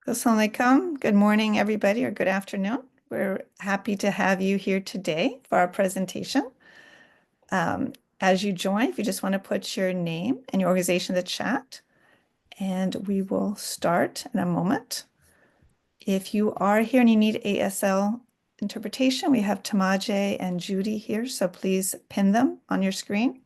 Assalamu alaikum. Good morning, everybody, or good afternoon. We're happy to have you here today for our presentation. As you join, if you just want to put your name and your organization in the chat, and we will start in a moment. If you are here and you need ASL interpretation, we have Tamaje and Judy here, so please pin them on your screen.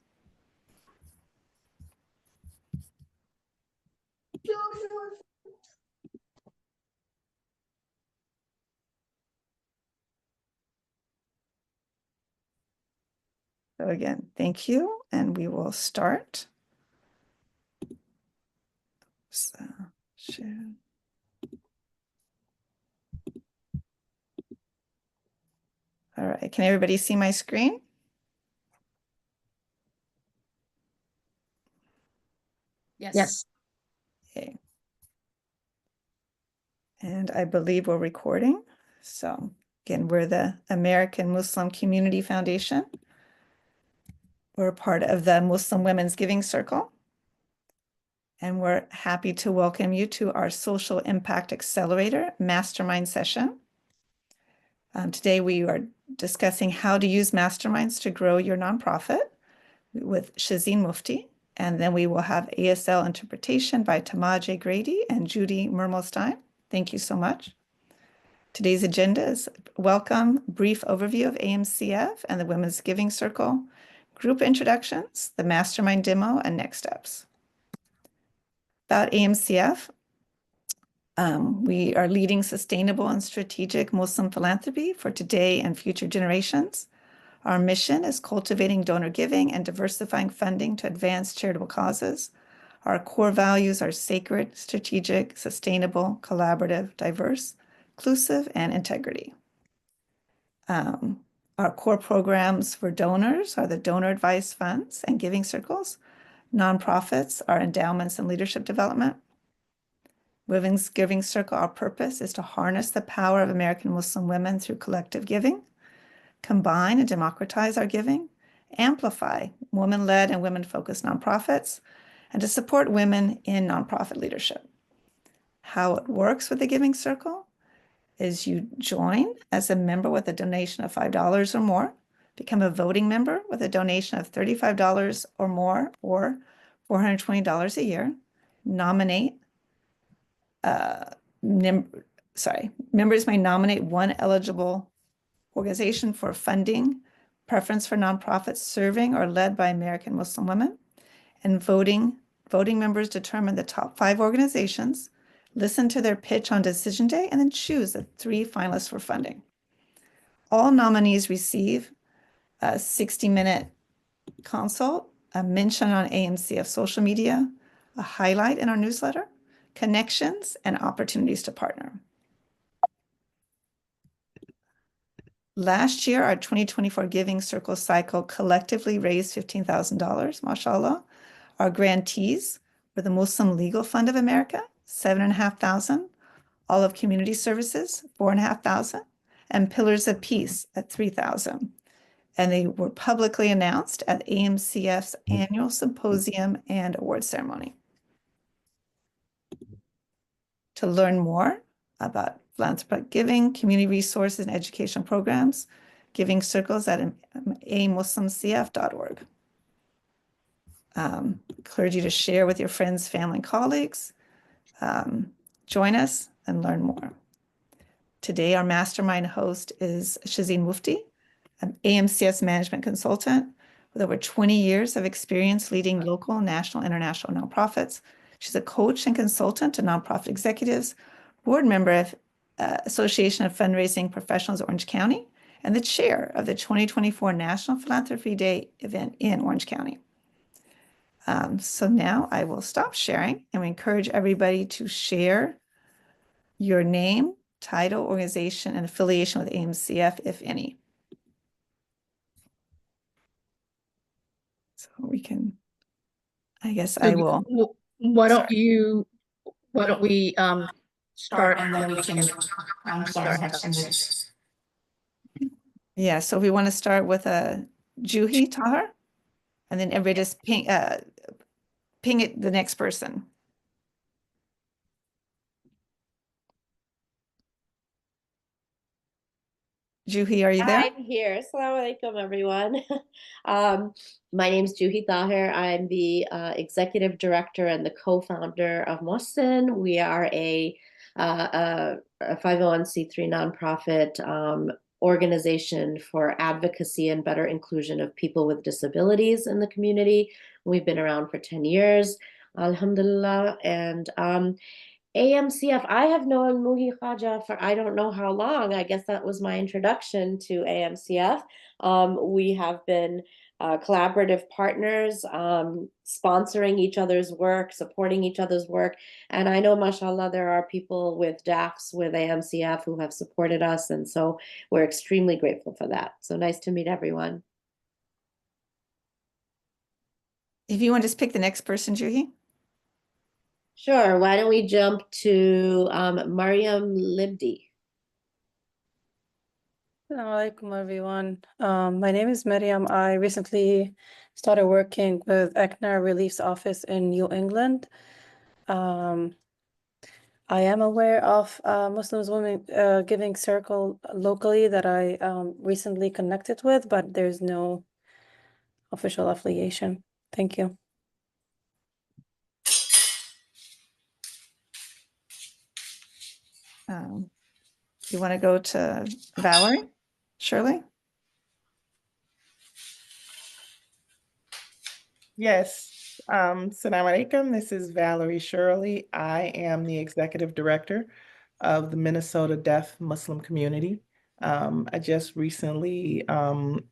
So again, thank you, and we will start. So, share. All right, can everybody see my screen? Yes. Okay. And I believe we're recording. So again, we're the American Muslim Community Foundation. We're part of the Muslim Women's Giving Circle. And we're happy to welcome you to our Social Impact Accelerator Mastermind session. Today we are discussing how to use Masterminds to grow your nonprofit with Shazeen Mufti. And then we will have ASL interpretation by Tamaje Grady and Judy Mermelstein. Thank you so much. Today's agenda is welcome, brief overview of AMCF and the Women's Giving Circle, group introductions, the mastermind demo, and next steps. About AMCF, we are leading sustainable and strategic Muslim philanthropy for today and future generations. Our mission is cultivating donor giving and diversifying funding to advance charitable causes. Our core values are sacred, strategic, sustainable, collaborative, diverse, inclusive, and integrity. Our core programs for donors are the donor advice funds and giving circles. Nonprofits are endowments and leadership development. Women's Giving Circle, our purpose is to harness the power of American Muslim women through collective giving, combine and democratize our giving, amplify women-led and women-focused nonprofits, and to support women in nonprofit leadership. How it works with the Giving Circle is you join as a member with a donation of $5 or more, become a voting member with a donation of $35 or more, or $420 a year, nominate, members may nominate one eligible organization for funding, preference for nonprofits serving or led by American Muslim women, and voting members determine the top 5 organizations, listen to their pitch on decision day, and then choose the 3 finalists for funding. All nominees receive a 60-minute consult, a mention on AMCF social media, a highlight in our newsletter, connections, and opportunities to partner. Last year, our 2024 Giving Circle cycle collectively raised $15,000, mashallah. Our grantees were the Muslim Legal Fund of America, $7,500, Olive Community Services, $4,500, and Pillars of Peace at $3,000. And they were publicly announced at AMCF's annual symposium and award ceremony. To learn more about philanthropic giving, community resources, and education programs, Giving Circles at amuslimcf.org. Encourage you to share with your friends, family, and colleagues. Join us and learn more. Today, our mastermind host is Shazeen Mufti, an AMCS management consultant with over 20 years of experience leading local, national, international nonprofits. She's a coach and consultant to nonprofit executives, board member of Association of Fundraising Professionals Orange County, and the chair of the 2024 National Philanthropy Day event in Orange County. So now I will stop sharing, and we encourage everybody to share your name, title, organization, and affiliation with AMCF, if any. So we can, I guess I will. Why don't we start and then we can start. Yeah, so we want to start with Juhi Tahar, and then everybody just ping it the next person. Juhi, are you there? I'm here. Assalamu alaikum, everyone. My name is Juhi Tahir. I'm the executive director and the co-founder of Mohsin. We are a 501c3 nonprofit organization for advocacy and better inclusion of people with disabilities in the community. We've been around for 10 years, alhamdulillah. And AMCF, I have known Muhi Khaja for I don't know how long. I guess that was my introduction to AMCF. We have been collaborative partners, sponsoring each other's work, supporting each other's work. And I know, mashallah, there are people with DAFs with AMCF who have supported us. And so we're extremely grateful for that. So nice to meet everyone. If you want to just pick the next person, Juhi. Sure. Why don't we jump to Mariam Libdi? Assalamu alaikum, everyone. My name is Miriam. I recently started working with ECNAR Relief's office in New England. I am aware of Muslims Women Giving Circle locally that I recently connected with, but there's no official affiliation. Thank you. You want to go to Valerie? Shirley? Yes. Assalamu alaikum. This is Valerie Shirley. I am the executive director of the Minnesota Deaf Muslim community. I just recently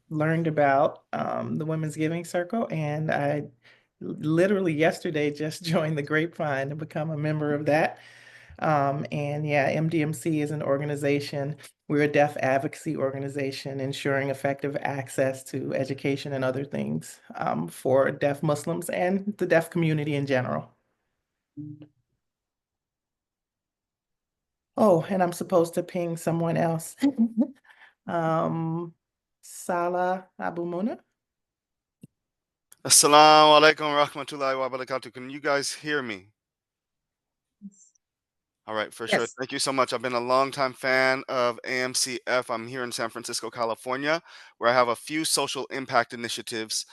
learned about the Women's Giving Circle, and I literally yesterday just joined the Grapevine to become a member of that. And yeah, MDMC is an organization. We're a deaf advocacy organization ensuring effective access to education and other things for deaf Muslims and the deaf community in general. Oh, and I'm supposed to ping someone else. Salah Abu Muna. Assalamu alaikum wa rahmatullahi wa barakatuh. Can you guys hear me? All right, for sure. Yes. Thank you so much. I've been a longtime fan of AMCF. I'm here in San Francisco, California, where I have a few social impact initiatives.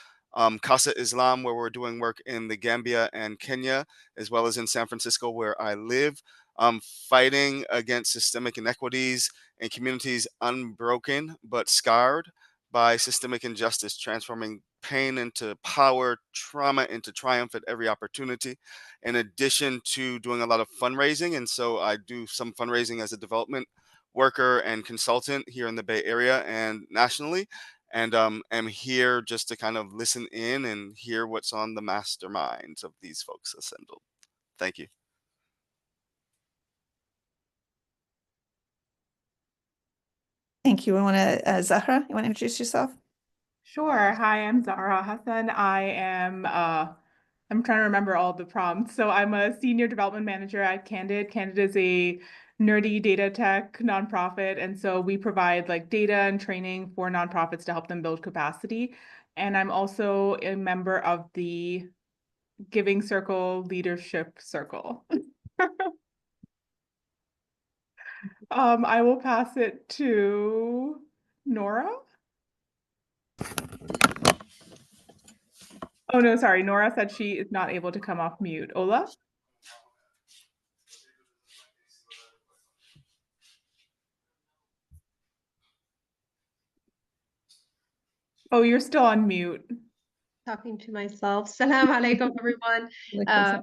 Casa Islam, where we're doing work in the Gambia and Kenya, as well as in San Francisco, where I live, fighting against systemic inequities in communities unbroken but scarred by systemic injustice, transforming pain into power, trauma into triumph at every opportunity, in addition to doing a lot of fundraising. And so I do some fundraising as a development worker and consultant here in the Bay Area and nationally. And am here just to kind of listen in and hear what's on the masterminds of these folks assembled. Thank you. Thank you. I want to, Zahra, you want to introduce yourself? Sure. Hi, I'm Zahra Hassan. I am, I'm trying to remember all the prompts. So I'm a senior development manager at Candid. Candid is a nerdy data tech nonprofit. And so we provide like data and training for nonprofits to help them build capacity. And I'm also a member of the Giving Circle Leadership Circle. I will pass it to Nora. Oh, no, sorry. Nora said she is not able to come off mute. Ola? Oh, you're still on mute. Talking to myself. Salam alaikum, everyone.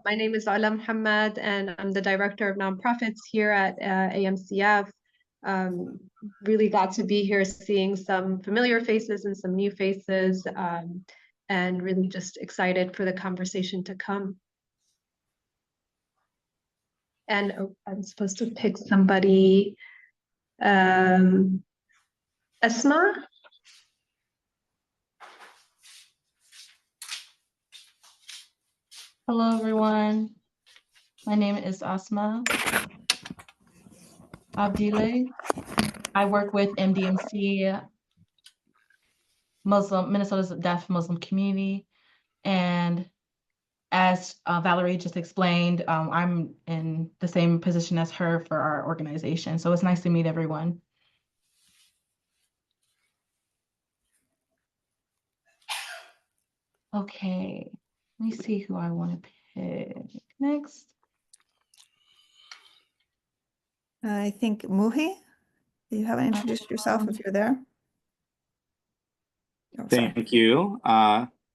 My name is Ala Muhammad, and I'm the director of nonprofits here at AMCF. Really glad to be here, seeing some familiar faces and some new faces, and really just excited for the conversation to come. And I'm supposed to pick somebody. Esma? Hello, everyone. My name is Asma Abdile. I work with MDMC, Minnesota's Deaf Muslim community. And as Valerie just explained, I'm in the same position as her for our organization. So it's nice to meet everyone. Okay, let me see who I want to pick next. I think Muhi, you haven't introduced yourself if you're there. Oh, sorry. Thank you.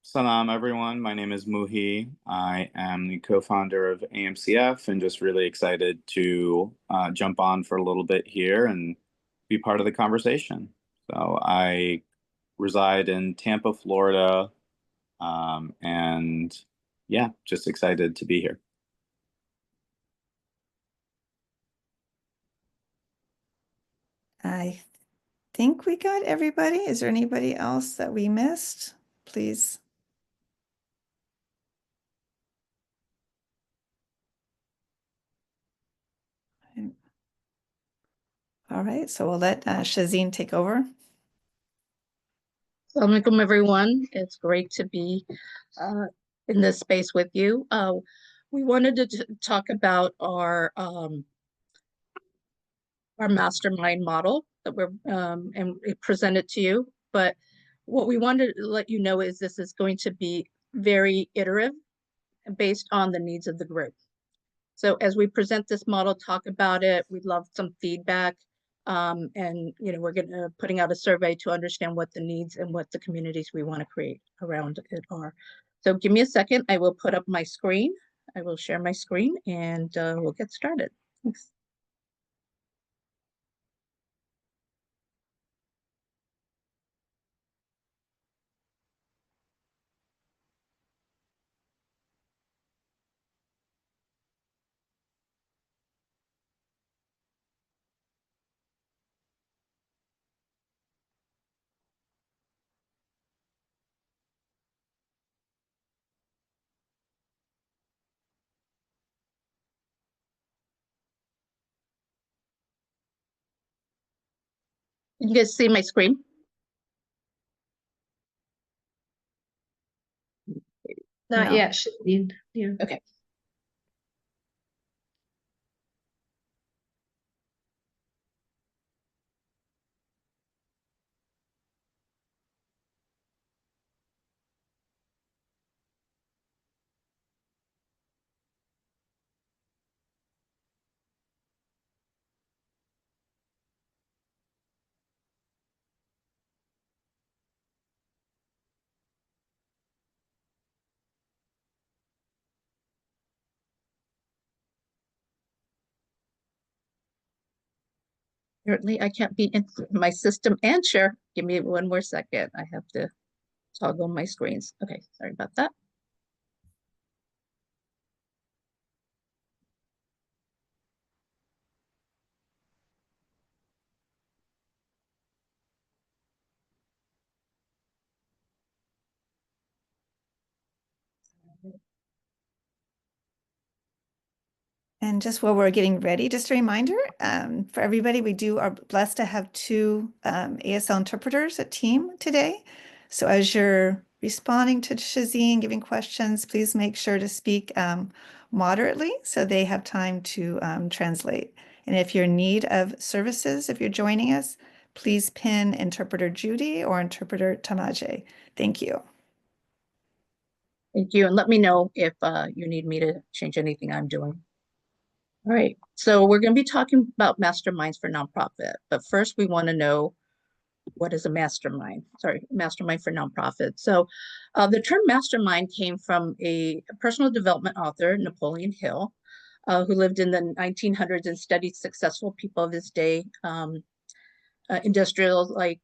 Salam, everyone. My name is Muhi. I am the co-founder of AMCF and just really excited to jump on for a little bit here and be part of the conversation. So I reside in Tampa, Florida, and yeah, just excited to be here. I think we got everybody. Is there anybody else that we missed? Please. All right, so we'll let Shazeen take over. Assalamu alaikum, everyone. It's great to be in this space with you. We wanted to talk about our mastermind model that we're and present it to you. But what we wanted to let you know is this is going to be very iterative and based on the needs of the group. So as we present this model, talk about it, we'd love some feedback. And we're putting out a survey to understand what the needs and what the communities we want to create around it are. So give me a second, I will put up my screen. I will share my screen and we'll get started. Thanks. You guys see my screen? Not No. yet, Shazeen. Yeah. Okay. Apparently I can't be in my system and share. Give me one more second. I have to toggle my screens. Okay, sorry about that. And just while we're getting ready, just a reminder for everybody, we are blessed to have two ASL interpreters at team today. So as you're responding to Shazeen, giving questions, please make sure to speak moderately so they have time to translate. And if you're in need of services, if you're joining us, please pin interpreter Judy or interpreter Tamaje. Thank you. Thank you. And let me know if you need me to change anything I'm doing. All right, so we're going to be talking about masterminds for nonprofit, but first we want to know what is a mastermind? Sorry, mastermind for nonprofit. So the term mastermind came from a personal development author, Napoleon Hill, who lived in the 1900s and studied successful people of his day, industrials like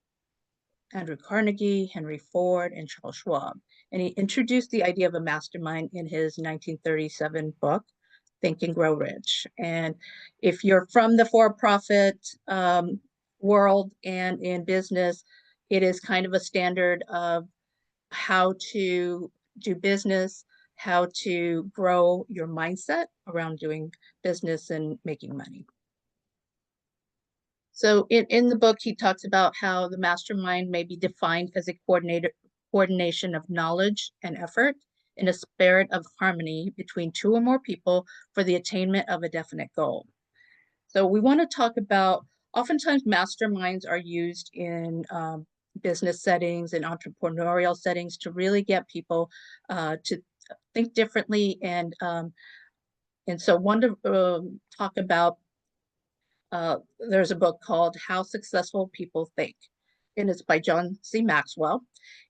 Andrew Carnegie, Henry Ford, and Charles Schwab. And he introduced the idea of a mastermind in his 1937 book, Think and Grow Rich. And if you're from the for-profit world and in business, it is kind of a standard of how to do business, how to grow your mindset around doing business and making money. So in the book, he talks about how the mastermind may be defined as a coordination of knowledge and effort in a spirit of harmony between two or more people for the attainment of a definite goal. So we want to talk about, oftentimes masterminds are used in business settings and entrepreneurial settings to really get people to think differently. And so want to talk about, there's a book called How Successful People Think, and it's by John C. Maxwell.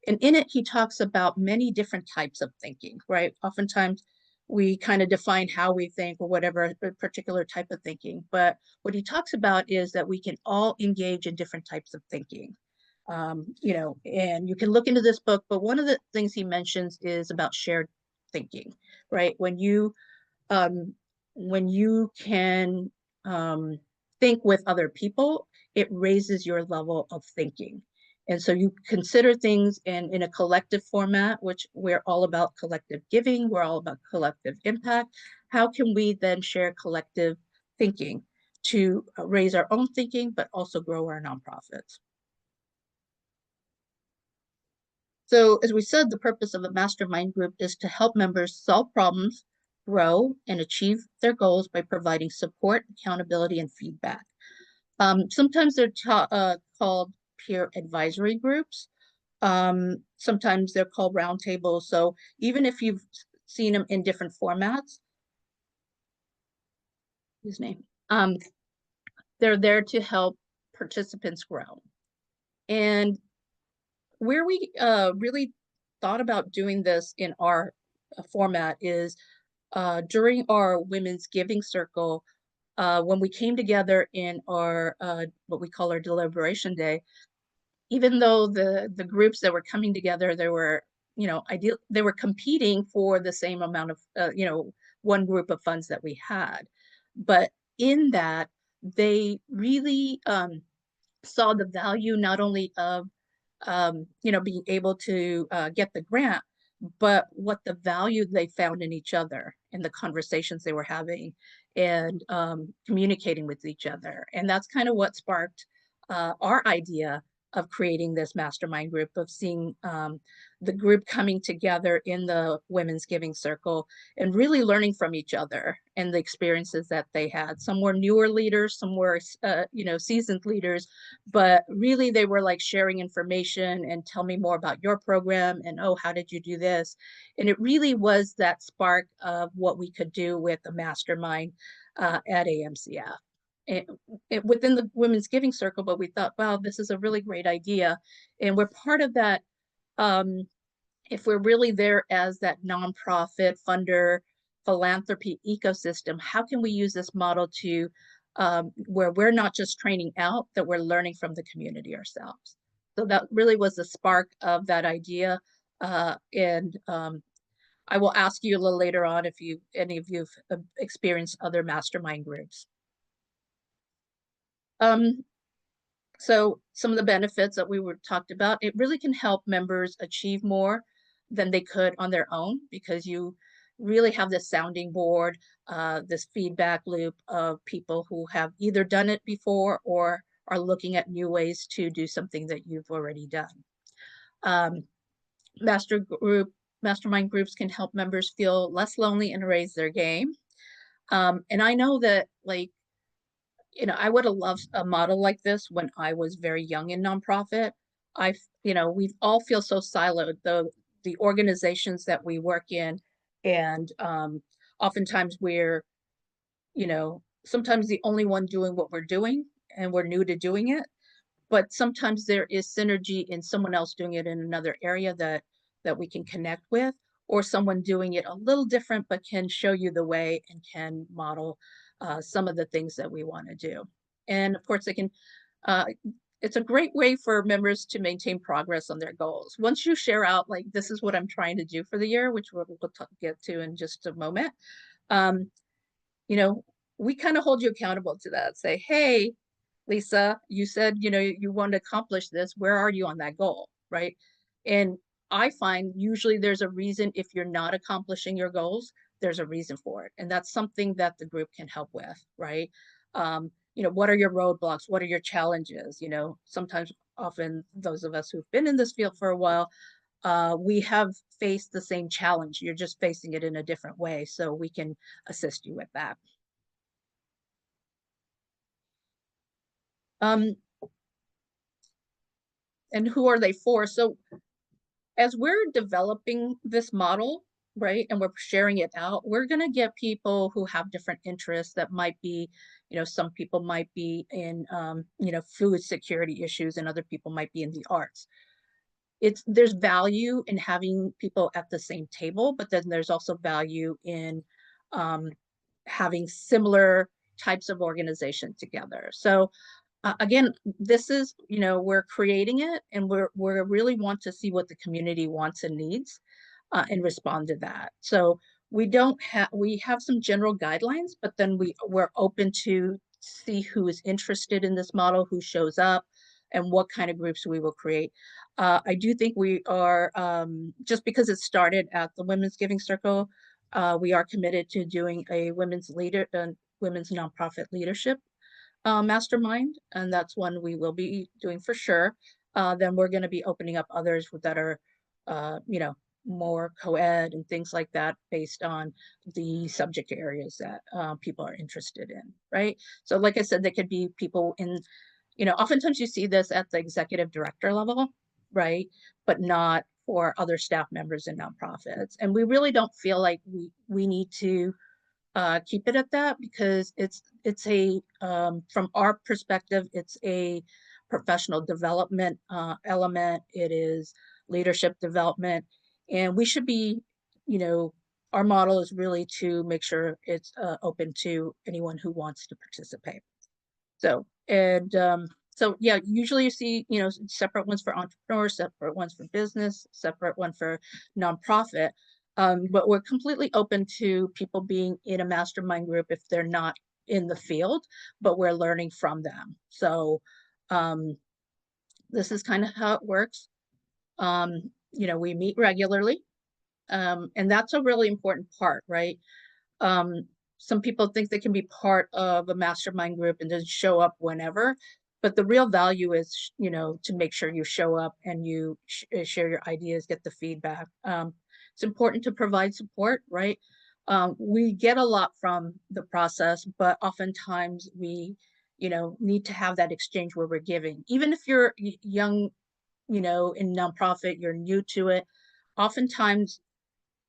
And in it, he talks about many different types of thinking, right? Oftentimes we kind of define how we think or whatever particular type of thinking. But what he talks about is that we can all engage in different types of thinking. You know, and you can look into this book, but one of the things he mentions is about shared thinking, right? When you can think with other people, it raises your level of thinking. And so you consider things in a collective format, which we're all about collective giving, we're all about collective impact. How can we then share collective thinking to raise our own thinking, but also grow our nonprofits? So as we said, the purpose of a mastermind group is to help members solve problems, grow, and achieve their goals by providing support, accountability, and feedback. Sometimes they're called peer advisory groups. Sometimes they're called roundtables. So even if you've seen them in different formats, they're there to help participants grow. And where we really thought about doing this in our format is during our Women's Giving Circle, when we came together in our what we call our deliberation day. Even though the groups that were coming together, they were, you know, they were competing for the same amount of you know, one group of funds that we had, but in that they really saw the value not only of you know, being able to get the grant, but what the value they found in each other and the conversations they were having and communicating with each other. And that's kind of what sparked our idea of creating this mastermind group, of seeing the group coming together in the Women's Giving Circle and really learning from each other and the experiences that they had. Some were newer leaders, some were you know, seasoned leaders, but really they were like sharing information and tell me more about your program and, oh, how did you do this? And it really was that spark of what we could do with the mastermind at AMCF. Within the Women's Giving Circle, but we thought, wow, this is a really great idea. And we're part of that. If we're really there as that nonprofit funder philanthropy ecosystem, how can we use this model to where we're not just training out, that we're learning from the community ourselves? So that really was the spark of that idea. And I will ask you a little later on if any of you have experienced other mastermind groups. So some of the benefits that we were talked about, it really can help members achieve more than they could on their own, because you really have this sounding board, this feedback loop of people who have either done it before or are looking at new ways to do something that you've already done. Mastermind groups can help members feel less lonely and raise their game. And I know that, like, you know, I would have loved a model like this when I was very young in nonprofit. You know, we all feel so siloed, the organizations that we work in, and oftentimes we're, you know, sometimes the only one doing what we're doing, and we're new to doing it. But sometimes there is synergy in someone else doing it in another area that we can connect with, or someone doing it a little different, but can show you the way and can model some of the things that we want to do. And of course, it's a great way for members to maintain progress on their goals. Once you share out, like, this is what I'm trying to do for the year, which we'll get to in just a moment, you know, we kind of hold you accountable to that. Say, hey, Lisa, you said, you know, you want to accomplish this. Where are you on that goal, right? And I find usually there's a reason. If you're not accomplishing your goals, there's a reason for it. And that's something that the group can help with, right? You know, what are your roadblocks? What are your challenges? You know, sometimes, often those of us who've been in this field for a while, we have faced the same challenge. You're just facing it in a different way. So we can assist you with that. and who are they for? So as we're developing this model, right, and we're sharing it out, we're going to get people who have different interests that might be, some people might be in, food security issues, and other people might be in the arts. There's value in having people at the same table, but then there's also value in having similar types of organization together. So again, this is, we're creating it, and we really want to see what the community wants and needs, and respond to that. So we have some general guidelines, but then we're open to see who is interested in this model, who shows up, and what kind of groups we will create. I do think we are, just because it started at the Women's Giving Circle, we are committed to doing a women's nonprofit leadership mastermind, and that's one we will be doing for sure. Then we're going to be opening up others that are, more co-ed and things like that, based on the subject areas that people are interested in, right? So like I said, there could be people in, oftentimes you see this at the executive director level, right? But not for other staff members in nonprofits. And we really don't feel like we need to keep it at that, because it's a from our perspective, it's a professional development element. It is leadership development, and we should be, our model is really to make sure it's open to anyone who wants to participate. So, and so yeah, usually you see, separate ones for entrepreneurs, separate ones for business, separate one for nonprofit. But we're completely open to people being in a mastermind group if they're not in the field, but we're learning from them. So this is kind of how it works. We meet regularly, and that's a really important part, right? Some people think they can be part of a mastermind group and just show up whenever, but the real value is, to make sure you show up and you share your ideas, get the feedback. It's important to provide support, right? We get a lot from the process, but oftentimes we, need to have that exchange where we're giving. Even if you're young, in nonprofit, you're new to it, oftentimes,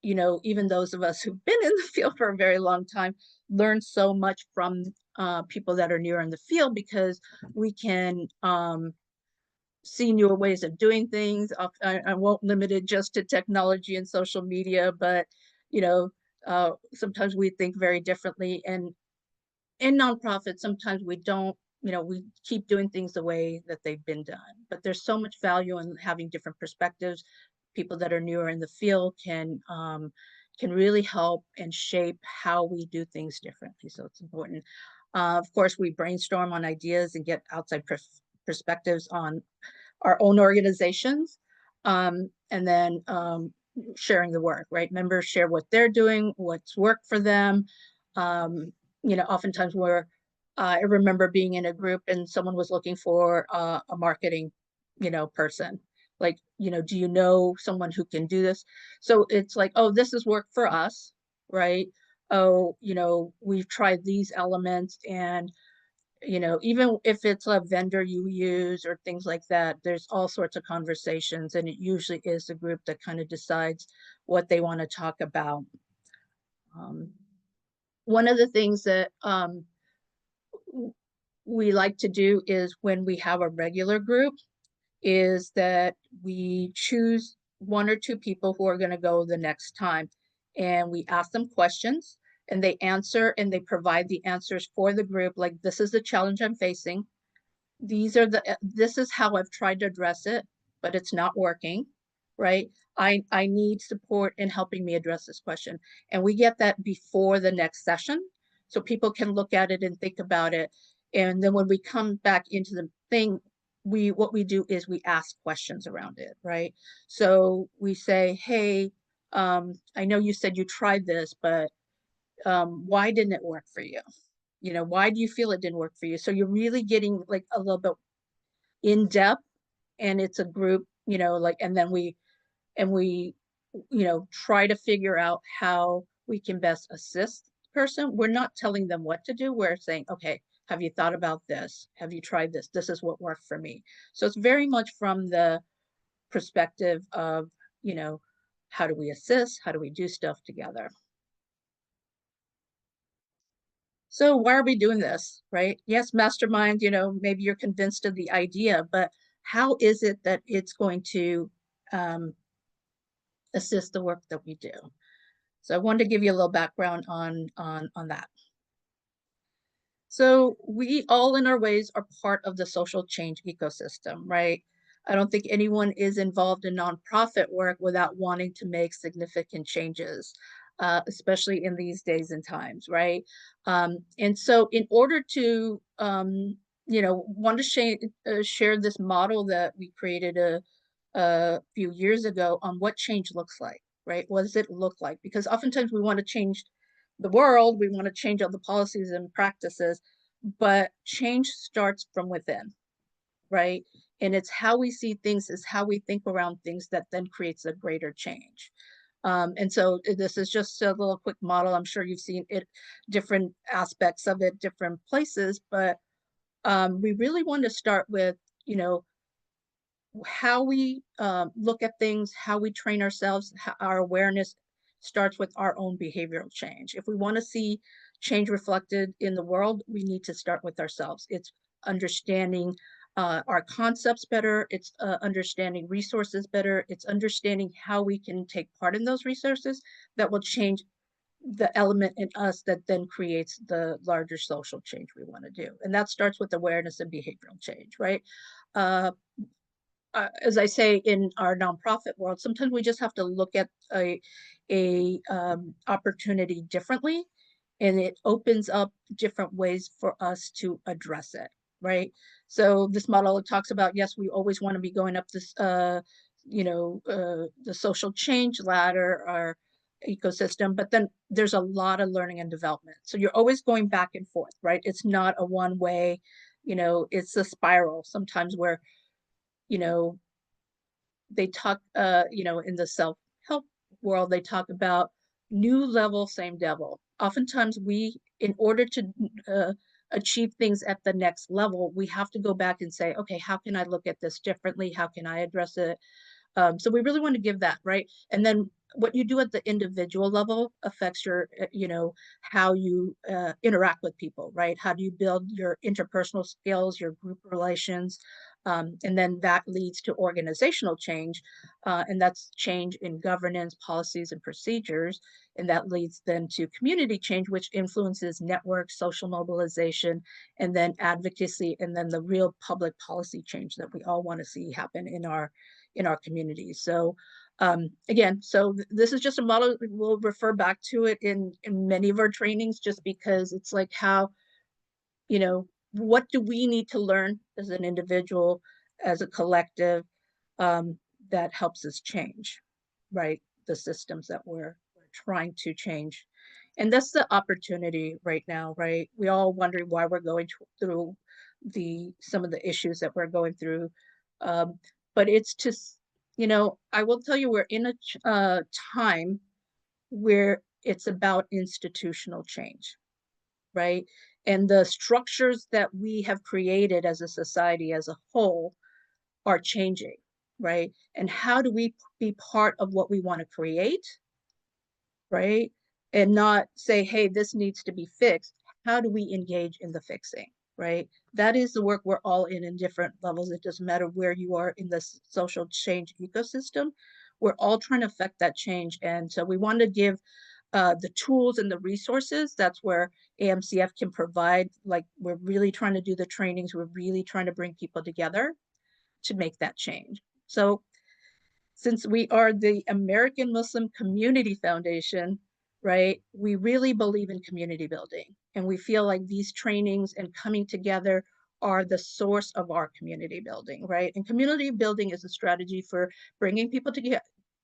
even those of us who've been in the field for a very long time learn so much from people that are newer in the field, because we can see newer ways of doing things. I won't limit it just to technology and social media, but sometimes we think very differently, and in nonprofits, sometimes we don't, we keep doing things the way that they've been done. But there's so much value in having different perspectives. People that are newer in the field can really help and shape how we do things differently. So it's important. Of course, we brainstorm on ideas and get outside perspectives on our own organizations, and then sharing the work, right? Members share what they're doing, what's worked for them. Oftentimes I remember being in a group and someone was looking for a marketing, person. Like, do you know someone who can do this? So it's like, oh, this has worked for us, right? Oh, we've tried these elements, and, even if it's a vendor you use or things like that, there's all sorts of conversations, and it usually is the group that kind of decides what they want to talk about. One of the things that we like to do is, when we have a regular group, is that we choose one or two people who are going to go the next time, and we ask them questions, and they answer, and they provide the answers for the group. Like, this is the challenge I'm facing. This is how I've tried to address it, but it's not working, right? I need support in helping me address this question. And we get that before the next session, so people can look at it and think about it. And then when we come back into the thing, what we do is we ask questions around it, right? So we say, hey, I know you said you tried this, but why didn't it work for you? Why do you feel it didn't work for you? So you're really getting like a little bit in depth, and it's a group, and then we try to figure out how we can best assist the person. We're not telling them what to do. We're saying, okay, Have you thought about this? Have you tried this? This is what worked for me. So it's very much from the perspective of, you know, how do we assist? How do we do stuff together? So why are we doing this, right? Yes, mastermind, you know, maybe you're convinced of the idea, but how is it that it's going to assist the work that we do? So I wanted to give you a little background on that. So we all in our ways are part of the social change ecosystem, right? I don't think anyone is involved in nonprofit work without wanting to make significant changes, especially in these days and times, right? And so in order to, you know, want to share this model that we created a few years ago on what change looks like, right? What does it look like? Because oftentimes we want to change the world, we want to change all the policies and practices, but change starts from within, right? And it's how we see things, is how we think around things that then creates a greater change. And so this is just a little quick model. I'm sure you've seen it, different aspects of it, different places, but we really want to start with, you know, how we look at things, how we train ourselves, our awareness starts with our own behavioral change. If we want to see change reflected in the world, we need to start with ourselves. It's understanding our concepts better. It's understanding resources better. It's understanding how we can take part in those resources that will change the element in us that then creates the larger social change we want to do. And that starts with awareness and behavioral change, right? As I say, in our nonprofit world, sometimes we just have to look at a opportunity differently, and it opens up different ways for us to address it, right? So this model talks about, yes, we always want to be going up this, you know, the social change ladder or ecosystem, but then there's a lot of learning and development. So you're always going back and forth, right? It's not a one way, you know, it's a spiral sometimes where, you know, they talk, you know, in the self-help world, they talk about new level, same devil. Oftentimes we, in order to achieve things at the next level, we have to go back and say, okay, how can I look at this differently? How can I address it? So we really want to give that, right? And then what you do at the individual level affects your, you know, how you interact with people, right? How do you build your interpersonal skills, your group relations? And then that leads to organizational change. And that's change in governance, policies, and procedures. And that leads then to community change, which influences networks, social mobilization, and then advocacy, and then the real public policy change that we all want to see happen in our communities. So again, so this is just a model. We'll refer back to it in many of our trainings, just because it's like how, you know, what do we need to learn as an individual, as a collective, that helps us change, right? The systems that we're trying to change. And that's the opportunity right now, right? We all wondering why we're going through some of the issues that we're going through. But it's just, you know, I will tell you, we're in a time where it's about institutional change, right? And the structures that we have created as a society as a whole are changing, right? And how do we be part of what we want to create, right? And not say, hey, this needs to be fixed. How do we engage in the fixing, right? That is the work we're all in different levels. It doesn't matter where you are in this social change ecosystem. We're all trying to affect that change. And so we want to give the tools and the resources. That's where AMCF can provide. Like, we're really trying to do the trainings. We're really trying to bring people together to make that change. So since we are the American Muslim Community Foundation, right, we really believe in community building. And we feel like these trainings and coming together are the source of our community building, right? And community building is a strategy for bringing people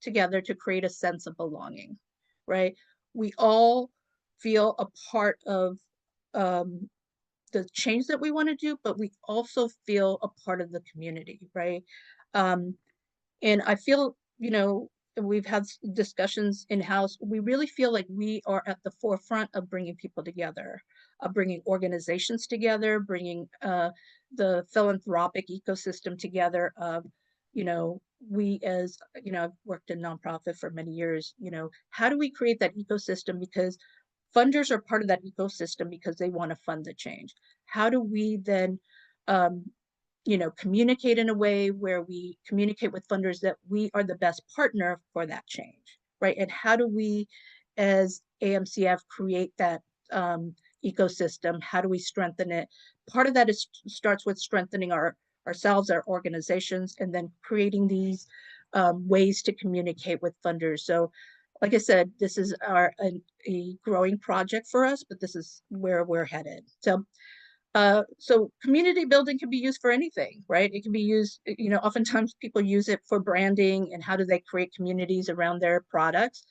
together to create a sense of belonging, right? We all feel a part of the change that we want to do, but we also feel a part of the community, right? And I feel, you know, we've had discussions in-house. We really feel like we are at the forefront of bringing people together, of bringing organizations together, bringing the philanthropic ecosystem together of, you know, we as, you know, I've worked in nonprofit for many years, you know, how do we create that ecosystem? Because funders are part of that ecosystem because they want to fund the change. How do we then, you know, communicate in a way where we communicate with funders that we are the best partner for that change, right? And how do we, as AMCF, create that ecosystem? How do we strengthen it? Part of that is starts with strengthening ourselves, our organizations, and then creating these ways to communicate with funders. So, like I said, this is a growing project for us, but this is where we're headed. So community building can be used for anything, right? It can be used, you know, oftentimes people use it for branding and how do they create communities around their products.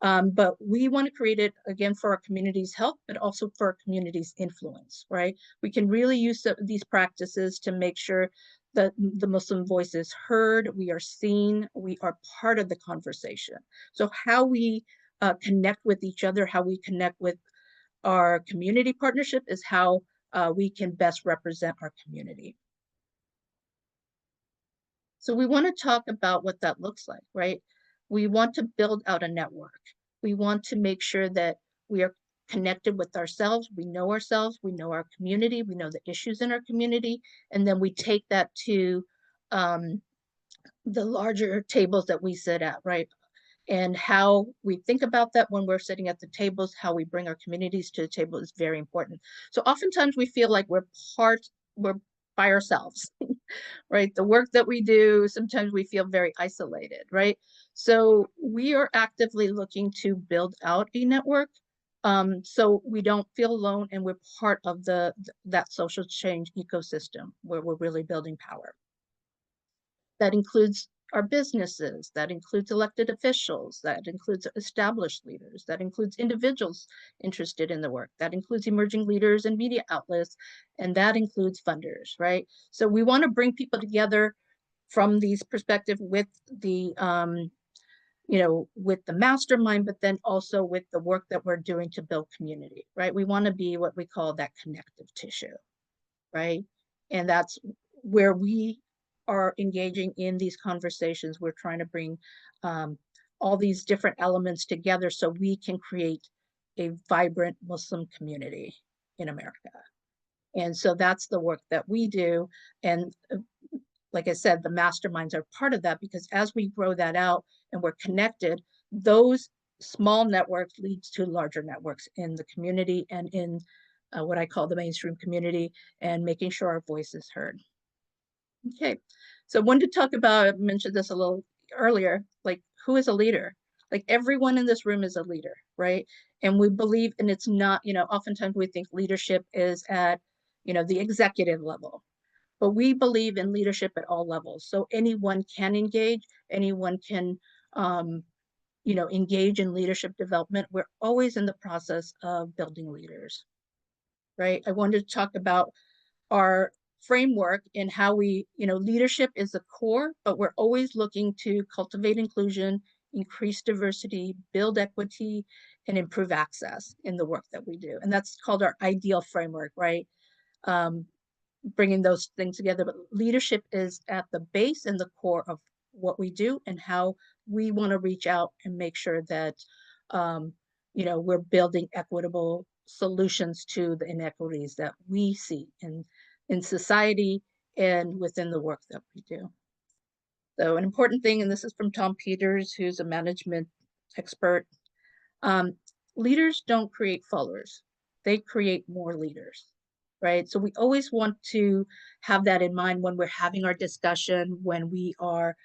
But we want to create it again for our community's health, but also for our community's influence, right? We can really use these practices to make sure that the Muslim voice is heard, we are seen, we are part of the conversation. So how we connect with each other, how we connect with our community partnership is how we can best represent our community. So we want to talk about what that looks like, right? We want to build out a network. We want to make sure that we are connected with ourselves, we know our community, we know the issues in our community, and then we take that to the larger tables that we sit at, right? And how we think about that when we're sitting at the tables, how we bring our communities to the table is very important. So oftentimes we feel like we're by ourselves, right? The work that we do, sometimes we feel very isolated, right? So we are actively looking to build out a network so we don't feel alone and we're part of that social change ecosystem where we're really building power. That includes our businesses, that includes elected officials, that includes established leaders, that includes individuals interested in the work, that includes emerging leaders and media outlets, and that includes funders, right? So we want to bring people together from these perspectives with the, you know, with the mastermind, but then also with the work that we're doing to build community, right? We want to be what we call that connective tissue, right? And that's where we are engaging in these conversations. We're trying to bring all these different elements together so we can create a vibrant Muslim community in America. And so that's the work that we do. And like I said, the masterminds are part of that because as we grow that out and we're connected, those small networks leads to larger networks in the community and in what I call the mainstream community and making sure our voice is heard. Okay, so I wanted to talk about, I mentioned this a little earlier, like who is a leader? Like everyone in this room is a leader, right? And we believe, and it's not, you know, oftentimes we think leadership is at, you know, the executive level, but we believe in leadership at all levels. So anyone can engage, anyone can, you know, engage in leadership development. We're always in the process of building leaders, right? I wanted to talk about our framework and how we, you know, leadership is the core, but we're always looking to cultivate inclusion, increase diversity, build equity, and improve access in the work that we do. And that's called our ideal framework, right? Bringing those things together, but leadership is at the base and the core of what we do and how we want to reach out and make sure that, you know, we're building equitable solutions to the inequities that we see in society and within the work that we do. So an important thing, and this is from Tom Peters, who's a management expert, leaders don't create followers, they create more leaders, right? So we always want to have that in mind when we're having our discussion, when we are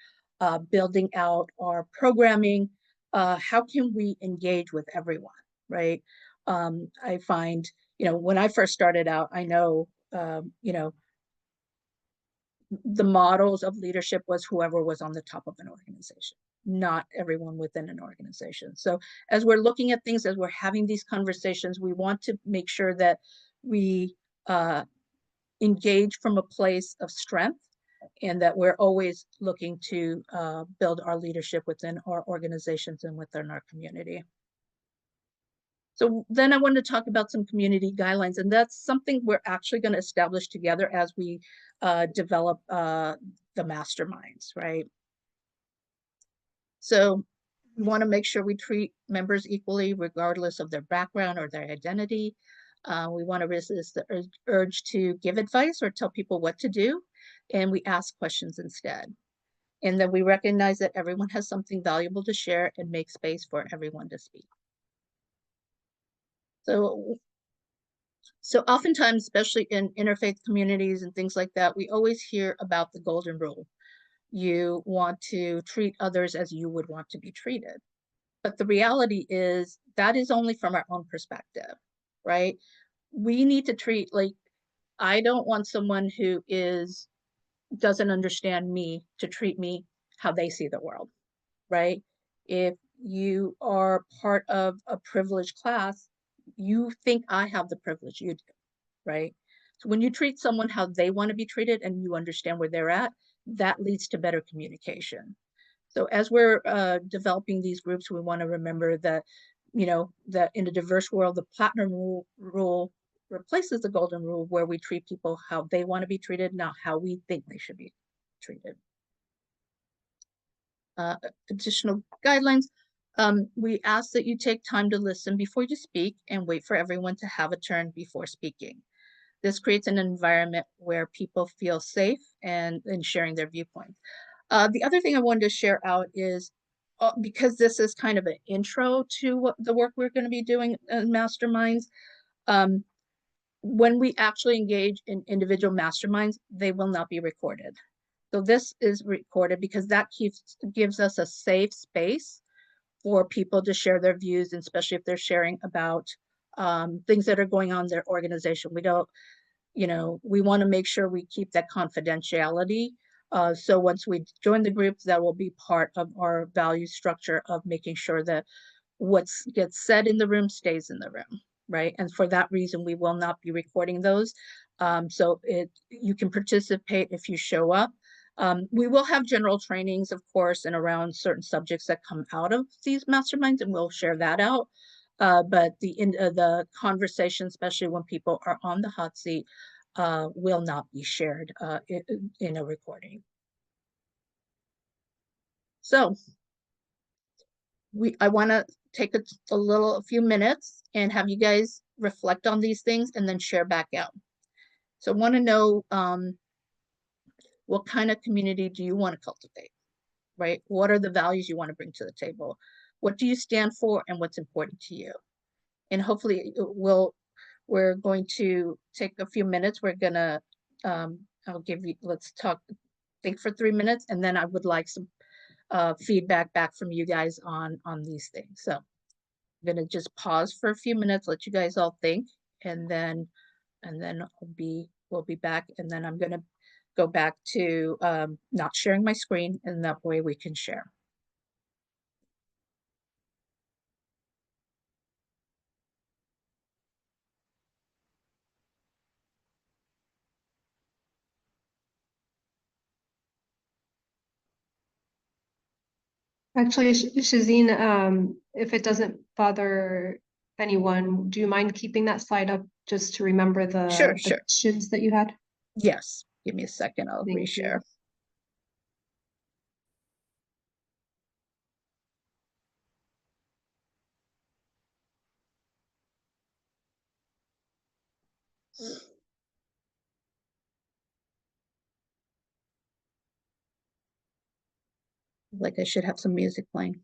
building out our programming, how can we engage with everyone, right? I find, you know, when I first started out, I know, you know, the models of leadership was whoever was on the top of an organization, not everyone within an organization. So as we're looking at things, as we're having these conversations, we want to make sure that we engage from a place of strength and that we're always looking to build our leadership within our organizations and within our community. So then I wanted to talk about some community guidelines, and that's something we're actually going to establish together as we develop the masterminds, right? So we want to make sure we treat members equally, regardless of their background or their identity. We want to resist the urge to give advice or tell people what to do, and we ask questions instead. And then we recognize that everyone has something valuable to share and make space for everyone to speak. So oftentimes, especially in interfaith communities and things like that, we always hear about the golden rule. You want to treat others as you would want to be treated. But the reality is that is only from our own perspective, right? We need to treat, like, I don't want someone who doesn't understand me to treat me how they see the world, right? If you are part of a privileged class, you think I have the privilege, you do, right? So when you treat someone how they want to be treated and you understand where they're at, that leads to better communication. So as we're developing these groups, we want to remember that, that in a diverse world, the platinum rule replaces the golden rule, where we treat people how they want to be treated, not how we think they should be treated. Additional guidelines. We ask that you take time to listen before you speak and wait for everyone to have a turn before speaking. This creates an environment where people feel safe and in sharing their viewpoints. The other thing I wanted to share out is, because this is kind of an intro to the work we're going to be doing in masterminds, when we actually engage in individual masterminds, they will not be recorded. So this is recorded because that gives us a safe space for people to share their views, and especially if they're sharing about things that are going on in their organization. We don't, we want to make sure we keep that confidentiality. So once we join the group, that will be part of our value structure of making sure that what gets said in the room stays in the room, right? And for that reason, we will not be recording those. So you can participate if you show up. We will have general trainings, of course, and around certain subjects that come out of these masterminds, and we'll share that out. But the conversation, especially when people are on the hot seat, will not be shared in a recording. So I want to take a few minutes and have you guys reflect on these things and then share back out. So I want to know what kind of community do you want to cultivate, right? What are the values you want to bring to the table? What do you stand for and what's important to you? And hopefully we're going to take a few minutes. We're gonna, let's think for 3 minutes, and then I would like some feedback back from you guys on these things. So I'm gonna just pause for a few minutes, let you guys all think, and then we'll be back, and then I'm gonna go back to not sharing my screen, and that way we can share. Actually, Shazine, if it doesn't bother anyone, do you mind keeping that slide up just to remember the Sure. questions that you had? Yes, give me a second, I'll Thank reshare. Like I should have some music playing.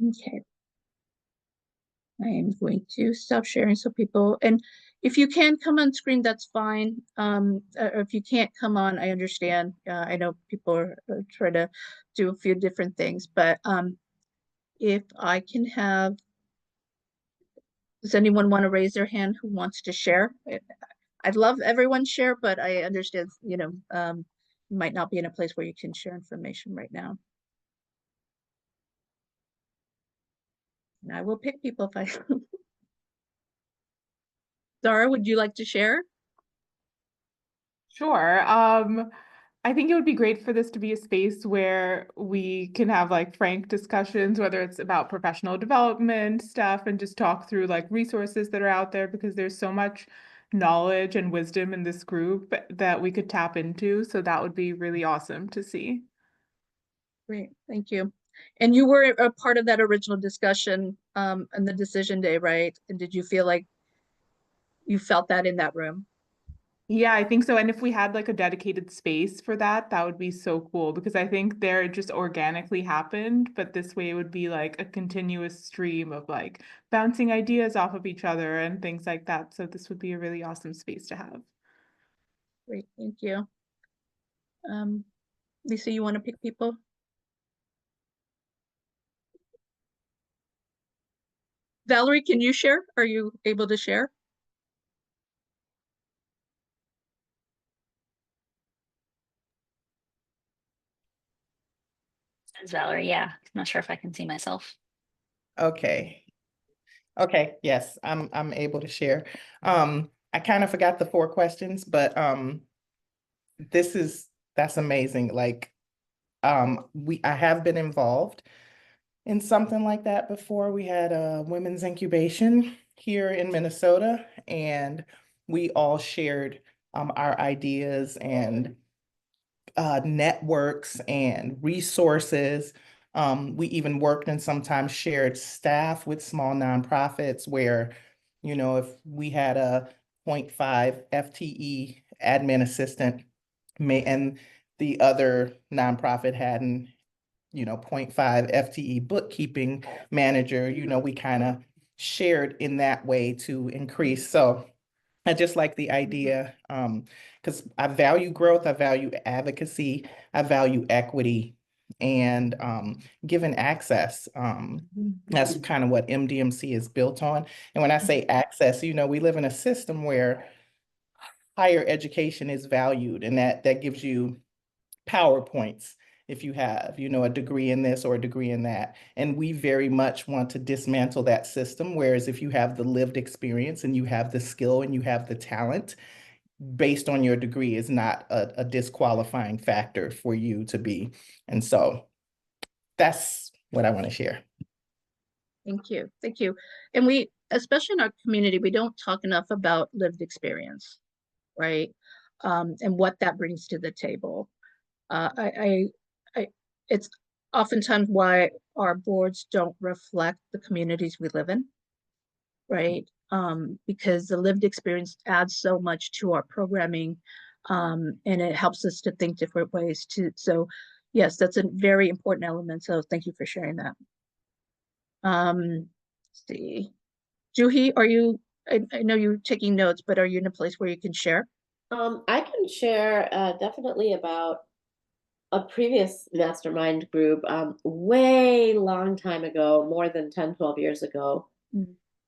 Okay. I am going to stop sharing so people, and if you can come on screen, that's fine. Or if you can't come on, I understand. I know people are trying to do a few different things, but if I can have, does anyone want to raise their hand who wants to share? I'd love everyone share, but I understand, you might not be in a place where you can share information right now. And I will pick people if I. Zara, would you like to share? Sure. I think it would be great for this to be a space where we can have like frank discussions, whether it's about professional development stuff and just talk through like resources that are out there, because there's so much knowledge and wisdom in this group that we could tap into. So that would be really awesome to see. Great, thank you. And you were a part of that original discussion on the decision day, right? And did you feel like you felt that in that room? Yeah, I think so. And if we had like a dedicated space for that, that would be so cool, because I think there it just organically happened, but this way it would be like a continuous stream of like bouncing ideas off of each other and things like that. So this would be a really awesome space to have. Great, thank you. Lisa, you want to pick people? Valerie, can you share? Are you able to share? Says Valerie, yeah. I'm not sure if I can see myself. Okay. Okay, yes, I'm able to share. I kind of forgot the 4 questions, but that's amazing. Like I have been involved in something like that before. We had a women's incubation here in Minnesota, and we all shared our ideas and networks and resources. We even worked and sometimes shared staff with small nonprofits where, if we had a 0.5 FTE admin assistant and the other nonprofit had an 0.5 FTE bookkeeping manager, we kind of shared in that way to increase. So I just like the idea, because I value growth, I value advocacy, I value equity, and given access. That's kind of what MDMC is built on. And when I say access, we live in a system where higher education is valued, and that gives you PowerPoints if you have, a degree in this or a degree in that. And we very much want to dismantle that system. Whereas if you have the lived experience and you have the skill and you have the talent, based on your degree is not a disqualifying factor for you to be. And so that's what I want to share. Thank you, thank you. And we, especially in our community, we don't talk enough about lived experience, right? And what that brings to the table. It's oftentimes why our boards don't reflect the communities we live in, right? Because the lived experience adds so much to our programming, and it helps us to think different ways too. So yes, that's a very important element. So thank you for sharing that. Let's see. Juhi, are you, I know you're taking notes, but are you in a place where you can share? I can share definitely about a previous mastermind group way long time ago, more than 10, 12 years ago,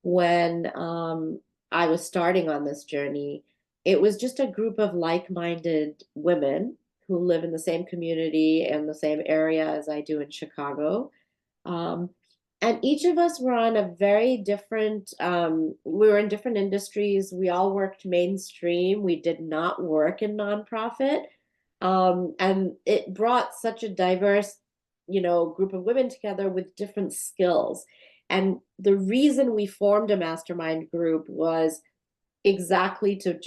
when I was starting on this journey. It was just a group of like-minded women who live in the same community and the same area as I do in Chicago. And each of us were on a very different, we were in different industries. We all worked mainstream. We did not work in nonprofit. And it brought such a diverse, group of women together with different skills. And the reason we formed a mastermind group was exactly to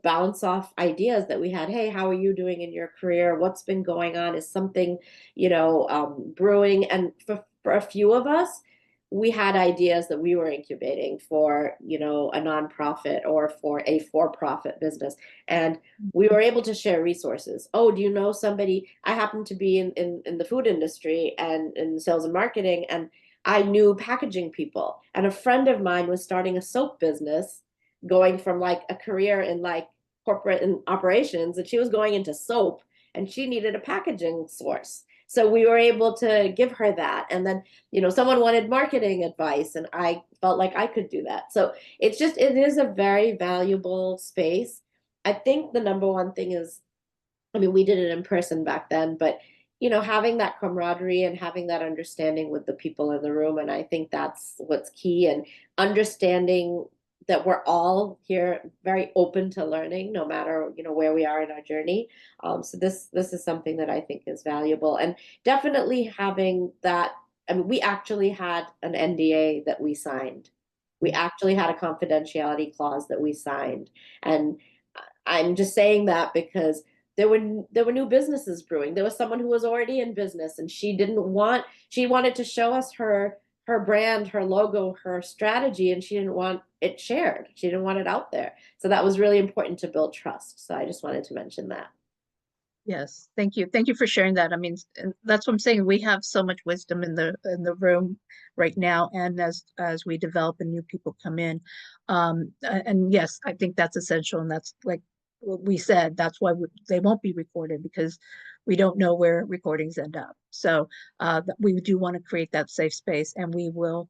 bounce off ideas that we had. Hey, how are you doing in your career? What's been going on? Is something, brewing? And for a few of us, we had ideas that we were incubating for, a nonprofit or for a for-profit business. And we were able to share resources. Oh, do you know somebody? I happen to be in the food industry and in sales and marketing, and I knew packaging people, and a friend of mine was starting a soap business, going from like a career in like corporate and operations, and she was going into soap, and she needed a packaging source. So we were able to give her that. And then, someone wanted marketing advice, and I felt like I could do that. So it is a very valuable space. I think the number one thing is, I mean, we did it in person back then, but having that camaraderie and having that understanding with the people in the room. And I think that's what's key, and understanding that we're all here very open to learning, no matter, where we are in our journey. So this is something that I think is valuable, and definitely having that. I mean, we actually had an NDA that we signed. We actually had a confidentiality clause that we signed. And I'm just saying that because there were new businesses brewing. There was someone who was already in business, and she wanted to show us her brand, her logo, her strategy, and she didn't want it shared. She didn't want it out there. So that was really important to build trust. So I just wanted to mention that. Yes, thank you. Thank you for sharing that. I mean, and that's what I'm saying. We have so much wisdom in the room right now, and as we develop and new people come in, and yes, I think that's essential, and that's like what we said. That's why they won't be recorded, because we don't know where recordings end up. So we do want to create that safe space, and we will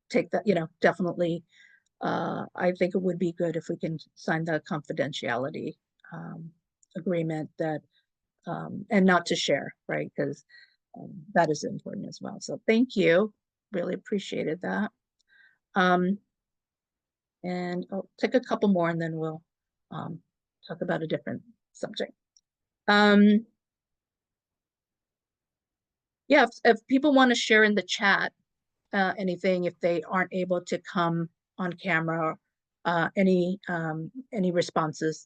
take that. Definitely. I think it would be good if we can sign the confidentiality agreement that. And not to share, right? Because that is important as well. So thank you. Really appreciated that. And I'll take a couple more, and then we'll talk about a different subject. Yeah, if people want to share in the chat anything, if they aren't able to come on camera, any responses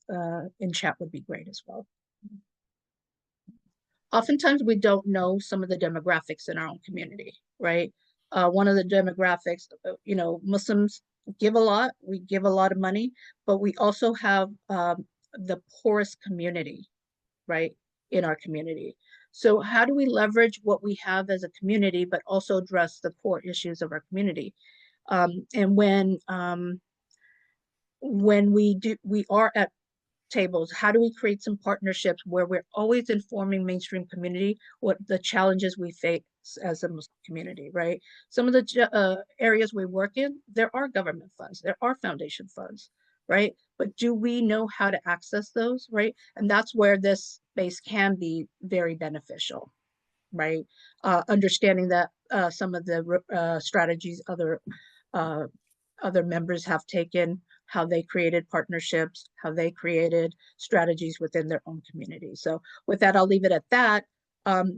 in chat would be great as well. Oftentimes we don't know some of the demographics in our own community, right? One of the demographics, Muslims give a lot, we give a lot of money, but we also have the poorest community, right, in our community. So how do we leverage what we have as a community, but also address the core issues of our community? And when we are at tables, how do we create some partnerships where we're always informing mainstream community what the challenges we face as a Muslim community, right? Some of the areas we work in, there are government funds, there are foundation funds, right? But do we know how to access those, right? And that's where this space can be very beneficial, right? Understanding that some of the strategies other members have taken, how they created partnerships, how they created strategies within their own community. So with that, I'll leave it at that.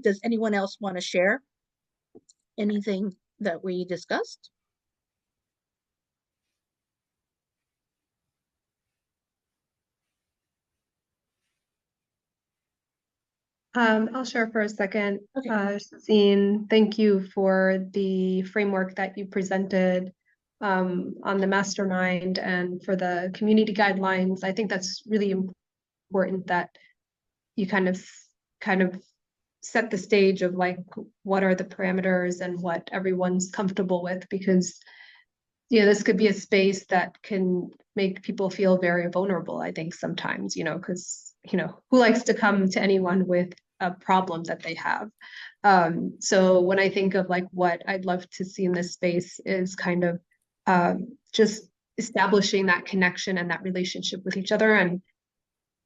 Does anyone else want to share anything that we discussed? I'll share for a second. Okay. Zine, thank you for the framework that you presented on the mastermind and for the community guidelines. I think that's really important that you kind of set the stage of like what are the parameters and what everyone's comfortable with, because this could be a space that can make people feel very vulnerable, I think sometimes, because who likes to come to anyone with a problem that they have? So when I think of like what I'd love to see in this space is kind of just establishing that connection and that relationship with each other. And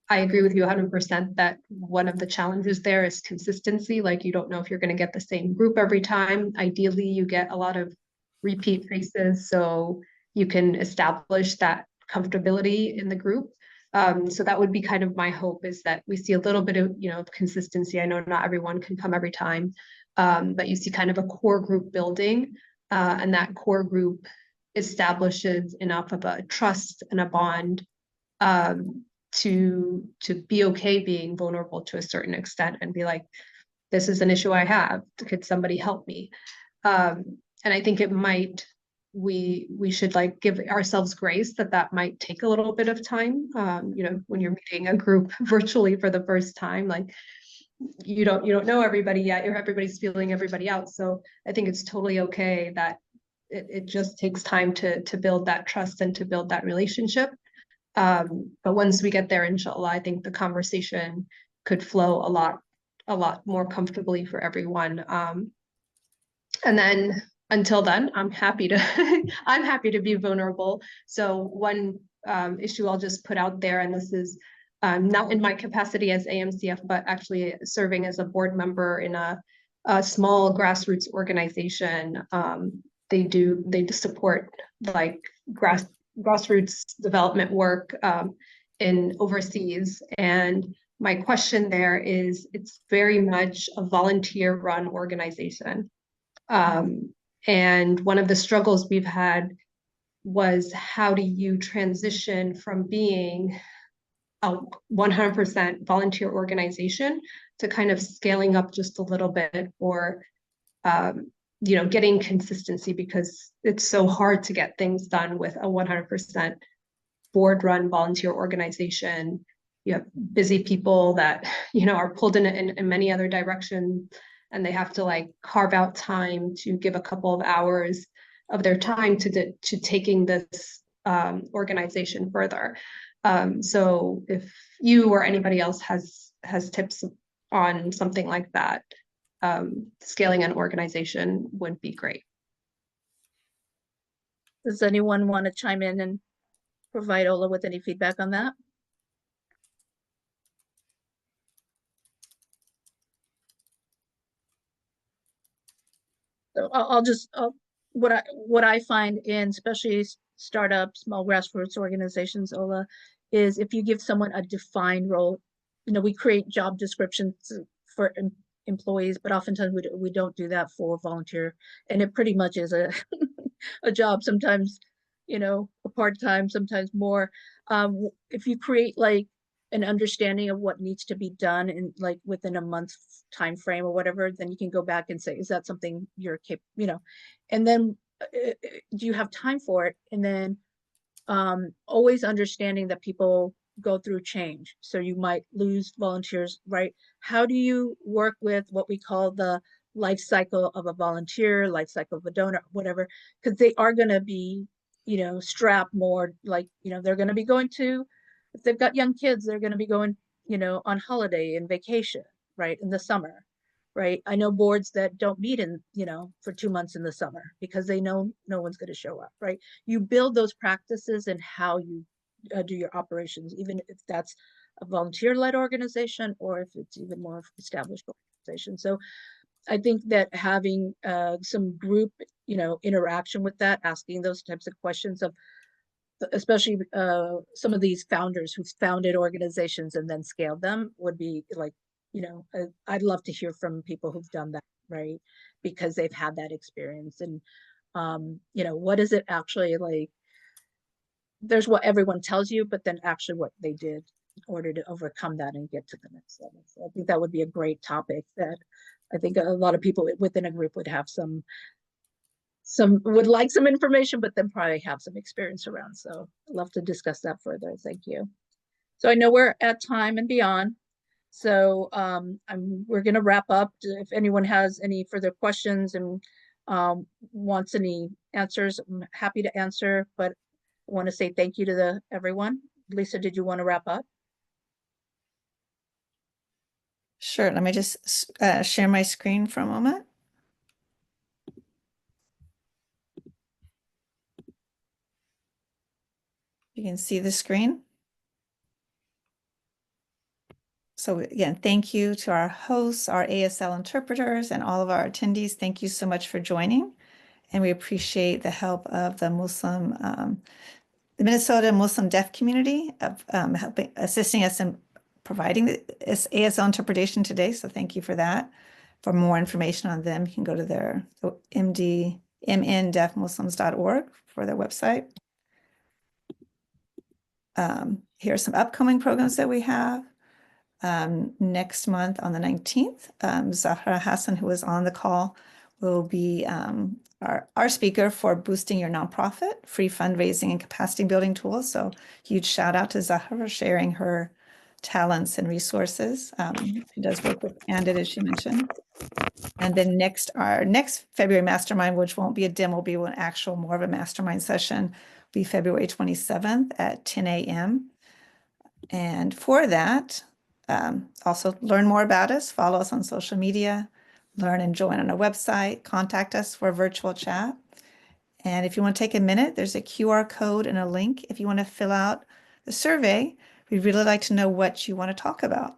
I agree with you 100% that one of the challenges there is consistency. Like you don't know if you're going to get the same group every time. Ideally, you get a lot of repeat faces so you can establish that comfortability in the group. So that would be kind of my hope, is that we see a little bit of consistency. I know not everyone can come every time, but you see kind of a core group building, and that core group establishes enough of a trust and a bond to be okay being vulnerable to a certain extent and be like, this is an issue I have. Could somebody help me? And I think we should like give ourselves grace that might take a little bit of time. When you're meeting a group virtually for the first time, like you don't know everybody yet, or everybody's feeling everybody out. So I think it's totally okay that it just takes time to build that trust and to build that relationship. But once we get there, inshallah, I think the conversation could flow a lot more comfortably for everyone. And then until then, I'm happy to I'm happy to be vulnerable. So one issue I'll just put out there, and this is not in my capacity as AMCF, but actually serving as a board member in a small grassroots organization. They support like grassroots development work in overseas. And my question there is, it's very much a volunteer-run organization. And one of the struggles we've had was, how do you transition from being a 100% volunteer organization to kind of scaling up just a little bit, or getting consistency, because it's so hard to get things done with a 100% board-run volunteer organization. You have busy people that are pulled in many other directions, and they have to like carve out time to give a couple of hours of their time to taking this organization further. So if you or anybody else has tips on something like that, scaling an organization would be great. Does anyone want to chime in and provide Ola with any feedback on that? So what I find in especially startups, small grassroots organizations, Ola, is if you give someone a defined role, we create job descriptions for employees, but oftentimes we don't do that for volunteer, and it pretty much is a a job, sometimes a part-time, sometimes more. If you create like an understanding of what needs to be done in like within a month time frame or whatever, then you can go back and say, is that something you're capable, and then do you have time for it? And then always understanding that people go through change, so you might lose volunteers, right? How do you work with what we call the life cycle of a volunteer, life cycle of a donor, whatever, because they are going to be strapped more, like they're going to be going to, if they've got young kids, they're going to be going on holiday and vacation, right, in the summer, right? I know boards that don't meet in for 2 months in the summer because they know no one's going to show up, right? You build those practices and how you do your operations, even if that's a volunteer-led organization or if it's even more established organization. So I think that having some group interaction with that, asking those types of questions of especially some of these founders who've founded organizations and then scaled them would be like, I'd love to hear from people who've done that, right? Because they've had that experience. And what is it actually like? There's what everyone tells you, but then actually what they did in order to overcome that and get to the next level. So I think that would be a great topic that I think a lot of people within a group would have some would like some information, but then probably have some experience around. So I'd love to discuss that further. Thank you. So I know we're at time and beyond. So we're going to wrap up. If anyone has any further questions and wants any answers, I'm happy to answer, but I want to say thank you to everyone. Lisa, did you want to wrap up? Sure. Let me just share my screen for a moment. You can see the screen. So again, thank you to our hosts, our ASL interpreters, and all of our attendees. Thank you so much for joining. And we appreciate the help of the the Minnesota Muslim deaf community of assisting us in providing this ASL interpretation today. So thank you for that. For more information on them, you can go to their mndeafmuslims.org for their website. Here are some upcoming programs that we have. Next month on the 19th, Zahra Hassan, who was on the call, will be our speaker for boosting your nonprofit, free fundraising and capacity building tools. So huge shout out to Zahra for sharing her talents and resources. She does work with Candid, as she mentioned. And then our next February mastermind, which won't be a demo, will be an actual more of a mastermind session, will be February 27th at 10 a.m. And for that, also learn more about us, follow us on social media, learn and join on our website, contact us for a virtual chat. And if you want to take a minute, there's a QR code and a link. If you want to fill out the survey, we'd really like to know what you want to talk about.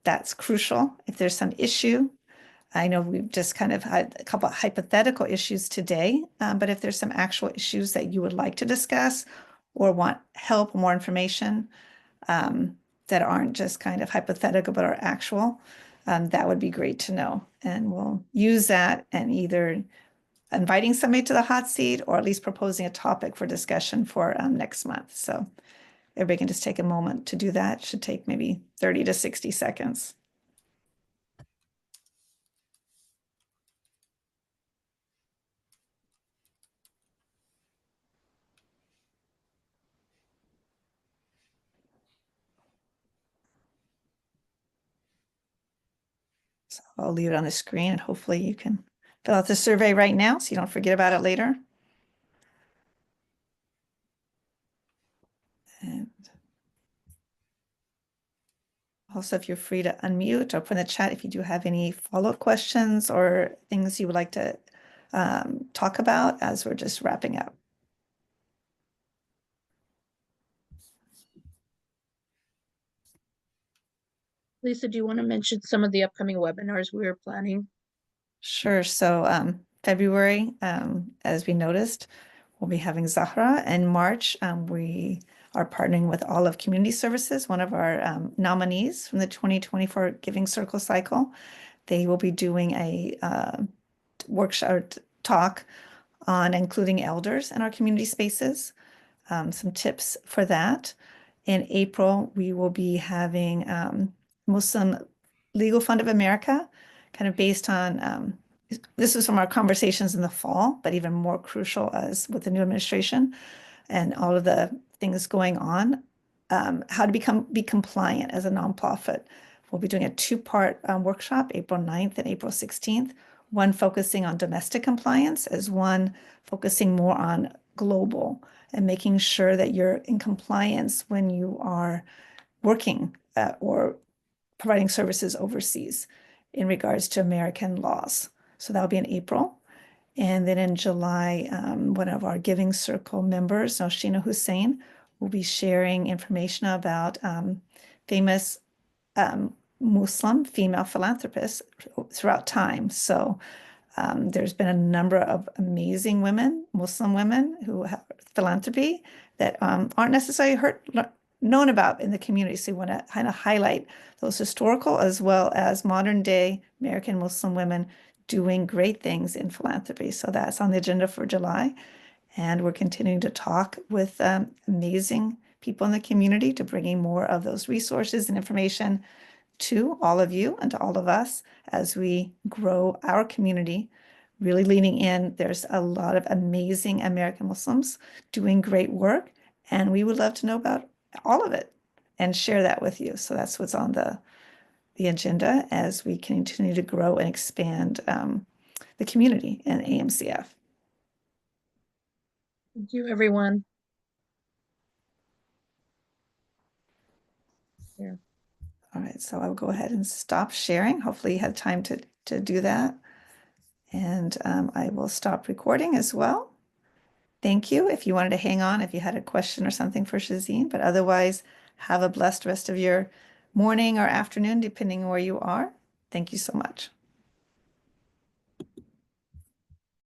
That's crucial. If there's some issue, I know we've just kind of had a couple of hypothetical issues today, but if there's some actual issues that you would like to discuss or want help, more information that aren't just kind of hypothetical but are actual, that would be great to know. And we'll use that and either inviting somebody to the hot seat or at least proposing a topic for discussion for next month. So everybody can just take a moment to do that. It should take maybe 30 to 60 seconds. So I'll leave it on the screen and hopefully you can fill out the survey right now so you don't forget about it later. And also, if you're free to unmute or put in the chat if you do have any follow-up questions or things you would like to talk about as we're just wrapping up. Lisa, do you want to mention some of the upcoming webinars we are planning? Sure. So February, as we noticed, we'll be having Zahra. In March, we are partnering with Olive Community Services, one of our nominees from the 2024 Giving Circle cycle. They will be doing a workshop or talk on including elders in our community spaces. Some tips for that. In April, we will be having Muslim Legal Fund of America, kind of based on, this was from our conversations in the fall, but even more crucial as with the new administration and all of the things going on, how to be compliant as a nonprofit. We'll be doing a two-part workshop, April 9th and April 16th, one focusing on domestic compliance as one focusing more on global and making sure that you're in compliance when you are working or providing services overseas in regards to American laws. So that'll be in April. And then in July, one of our Giving Circle members, Noshina Hussein, will be sharing information about famous Muslim female philanthropists throughout time. So there's been a number of amazing women, Muslim women who have philanthropy that aren't necessarily known about in the community. So we want to kind of highlight those historical as well as modern day American Muslim women doing great things in philanthropy. So that's on the agenda for July. And we're continuing to talk with amazing people in the community to bringing more of those resources and information to all of you and to all of us as we grow our community, really leaning in. There's a lot of amazing American Muslims doing great work, and we would love to know about all of it and share that with you. So that's what's on the agenda as we continue to grow and expand the community in AMCF. Thank you, everyone. Yeah. All right, so I'll go ahead and stop sharing. Hopefully you had time to do that. And I will stop recording as well. Thank you. If you wanted to hang on, if you had a question or something for Shazeen, but otherwise have a blessed rest of your morning or afternoon, depending on where you are. Thank you so much.